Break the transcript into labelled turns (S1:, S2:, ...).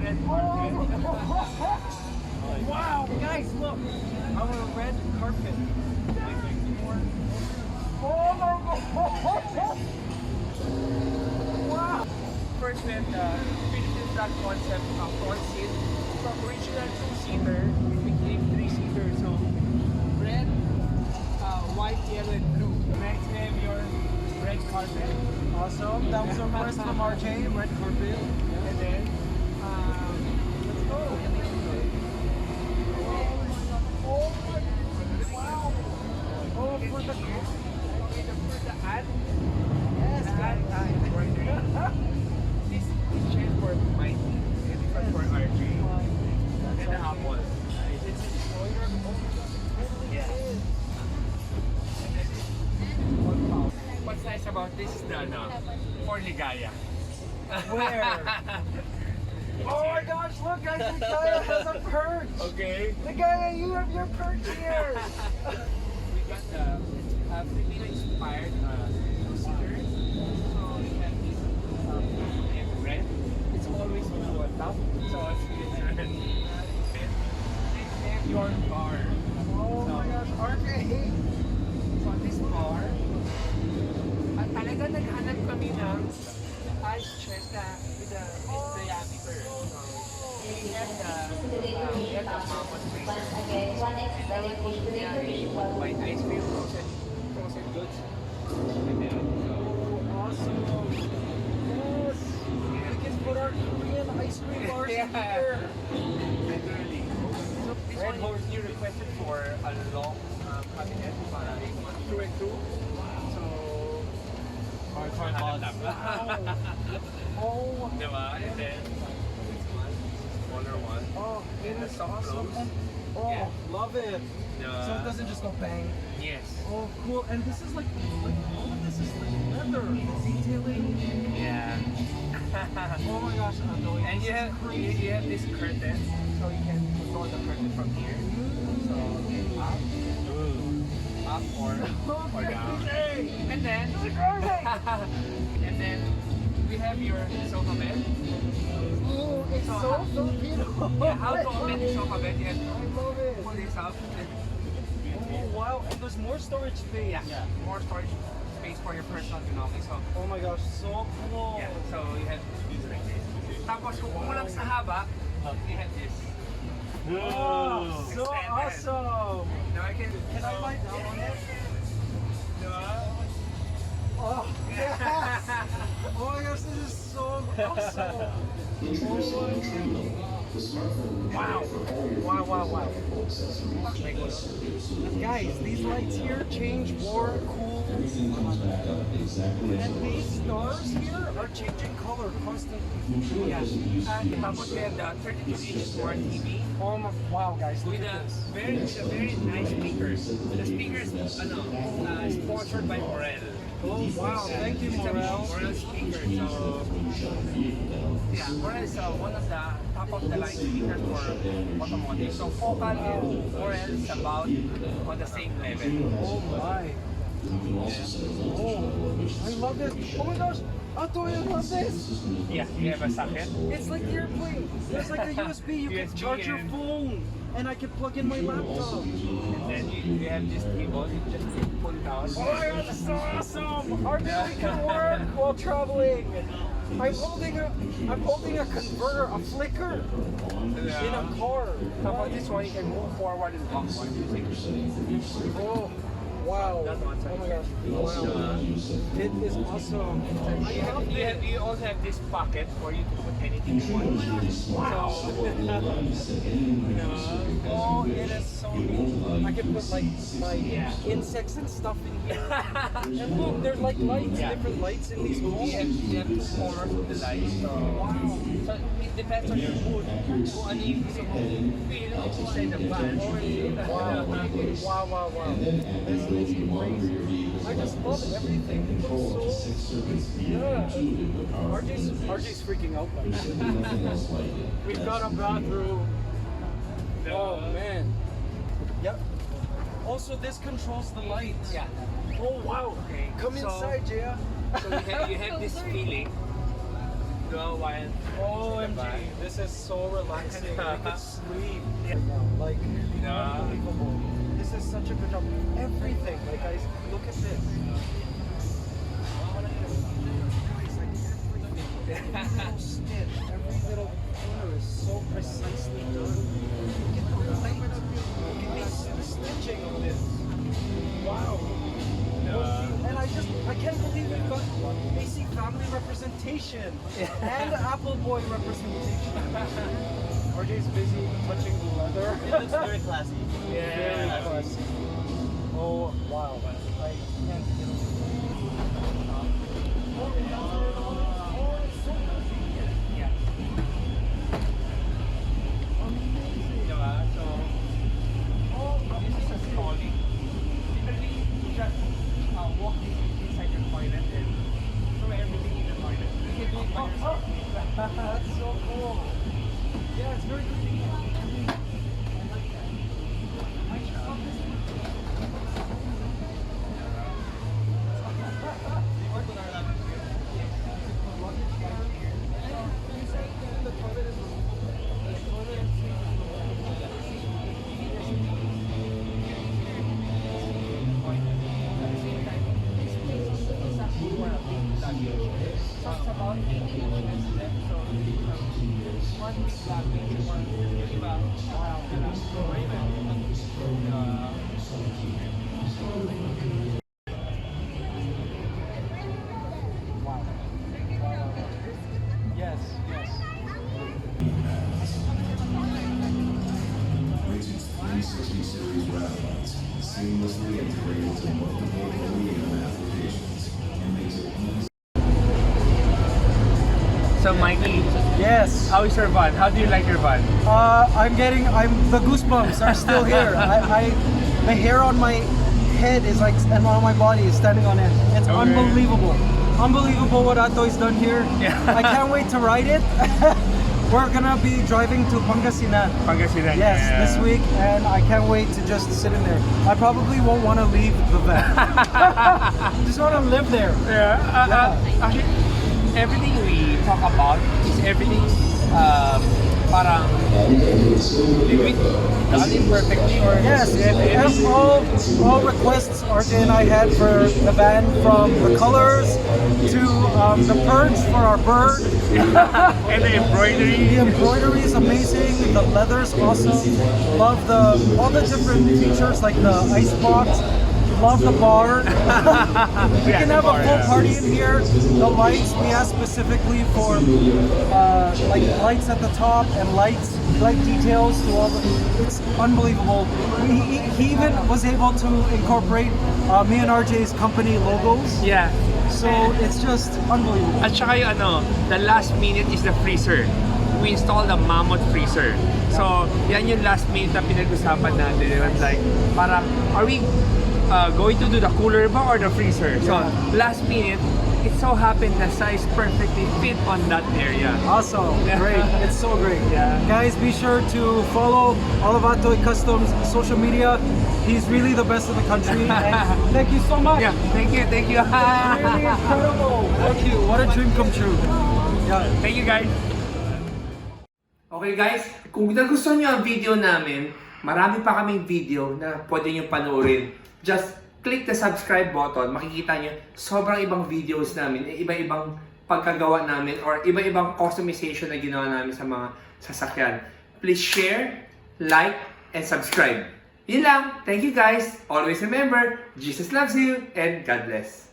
S1: red carpet.
S2: Wow, guys, look! Our red carpet. Oh my god! Wow!
S1: First we have the Philippine flag concept front seat. From original 2-seater, it became 3-seater. So red, white, yellow, and blue. Next we have your red carpet.
S2: Awesome. That was a request from RJ, red carpet.
S1: And then, let's go.
S2: Oh my wow! Oh, for the
S1: ad.
S2: yes,
S1: Ad this chair for Mikey and this one for RJ. And the apple. It's a spoiler. Yeah. What's nice about this is the for Ligaya.
S2: Where? Oh my gosh, look guys, the guy has a perch!
S1: Okay.
S2: The guy, you have your perch here!
S1: We got the Filipino inspired 2-seater. So we have this in red. It's always blue on top. So it's red. And your car.
S2: Oh my gosh, RJ!
S1: So this car, talaga naghanap kami ng ice chest with the diameter. We have the mama freezer. And that would be white ice cream, frozen goods. And then,
S2: Awesome! Yes! We can put our Korean ice cream bars in here!
S1: literally. So this
S2: Red
S1: one you requested for a long cabinet para through and through. So,
S2: Oh!
S1: diba? And then, this one, smaller one.
S2: Oh, it
S1: And the
S2: is
S1: soft
S2: awesome!
S1: close.
S2: And, oh,
S1: Yeah.
S2: love it!
S1: Diba?
S2: So it doesn't just go bang.
S1: Yes.
S2: Oh, cool! And this is like all of this is like leather. The detailing.
S1: Yeah.
S2: Oh my gosh, Atoy.
S1: And you have this curtain, so you can control the curtain from here. So up or down. And then and then we have your sofa bed.
S2: Oh, it's so Filipino.
S1: Yeah, how to open the sofa bed? You have
S2: I love it.
S1: to pull this up.
S2: Oh wow, and there's more storage space.
S1: Yeah, more storage space for your personal belongings. So
S2: Oh my gosh, so cool.
S1: yeah, so you have these like this. Tapos kung kulang sa haba, you have this.
S2: Oh, so
S1: Extended.
S2: awesome.
S1: Now I can
S2: I bite down on it?
S1: Diba?
S2: Oh, yes. Oh my gosh, this is so awesome. Wow. Wow, wow, wow. Guys, these lights here change warm, cool. And these stars here are changing color constantly.
S1: Yeah. Tapos we have the 32-inch smart TV
S2: Oh my, wow, guys, look
S1: with
S2: at
S1: a
S2: this.
S1: very nice speakers. The speakers, sponsored by Morel.
S2: Oh wow, thank you,
S1: It's a
S2: Morel.
S1: Morel speaker. So yeah, Morel is one of the top of the line speakers for automotive. So Focal and Morel is about on the same level.
S2: Oh my. Oh, I love this. Oh my gosh, Atoy, I love this.
S1: Yeah, you have a socket.
S2: It's like the airplane. It's like a USB. You can
S1: USB
S2: charge your
S1: and-
S2: phone, and I can plug in my laptop.
S1: And then you have this cable, you just pull it out.
S2: Oh my god, this is so awesome! Our belly can work while traveling. I'm holding a converter, a flicker in a car.
S1: Tapos this one, you can move forward and backward using
S2: Oh, wow!
S1: that one.
S2: Oh my gosh! Wow! It is awesome. I love it.
S1: You also have this pocket for you to put anything you want.
S2: Wow! Oh, it is so neat. I can put like my insects and stuff in here. And look, there's like lights,
S1: Yeah.
S2: different lights in these holes.
S1: You have two colors of the light. So, so it depends on your mood. Kung ano yung gusto mo feel inside the van.
S2: Wow, wow, wow. This is crazy. I just love everything. It looks so... Yeah. RJ's freaking out. We've got a bathroom. Oh, man. Yep. Also, this controls the lights.
S1: Yeah.
S2: Oh, wow.
S1: Okay.
S2: Come
S1: So-
S2: inside, Jaya.
S1: So you have this feeling. do a wild.
S2: OMG, this is so relaxing. I could sleep right now. Like,
S1: Yeah.
S2: unbelievable. This is such a good job. Everything, like guys, look at this. Every little stitch, every little corner is so precisely done. Look at the light. Look at the stitching of this. Wow. And I can't believe we've got AC family representation and Apple Boy representation. RJ's busy touching the leather.
S3: It looks very classy.
S2: Very classy. Oh wow. I can't get That's so cool. Yeah, it's very convenient. I like that. Yes, yes.
S4: Rj's 360 series radioids seamlessly integrate into multiple OEM applications and makes it easy.
S1: So Mikey,
S2: Yes.
S1: how is your van? How do you like your van?
S2: The goosebumps are still here. The hair on my head is like, and on my body is standing on end. It's
S1: Okay.
S2: unbelievable. Unbelievable what Atoy's done here.
S1: Yeah.
S2: I can't wait to ride it. We're gonna be driving to Pangasinan.
S1: Pangasinan.
S2: Yes,
S1: yeah.
S2: this week, and I can't wait to just sit in there. I probably won't want to leave the van. Just want to live there.
S1: Actually, everything we talk about is everything parang done imperfectly or
S2: Yes, and all requests RJ and I had for the van, from the colors to the perch for our bird.
S1: and the embroidery.
S2: The embroidery is amazing. The leather's awesome. Love all the different features like the ice box. Love the bar. We can have a full party in here. The lights we asked specifically for like lights at the top and light details to all the. It's unbelievable. He even was able to incorporate me and RJ's company logos.
S1: Yeah.
S2: So it's just unbelievable.
S1: At saka yung the last minute is the freezer. We installed a mammoth freezer. So, yan yung last minute na pinag-usapan natin. It was like, parang, are we going to do the cooler ba or the freezer? So, last minute, it so happened the size perfectly fit on that area.
S2: Awesome.
S1: Yeah.
S2: Great. It's so great.
S1: Yeah.
S2: Guys, be sure to follow all of Atoy Customs social media. He's really the best in the country. And thank you so much.
S1: Yeah, thank you, thank you.
S2: Really incredible. Thank you. What a dream come true. Yeah.
S1: Thank you guys. Okay guys, kung nagustuhan nyo ang video namin, marami pa kaming video na pwede nyo panoorin. Just click the subscribe button, makikita nyo sobrang ibang videos namin, iba-ibang pagkagawa namin or iba-ibang customization na ginawa namin sa mga sasakyan. Please share, like, and subscribe. Yun lang. Thank you guys. Always remember, Jesus loves you and God bless.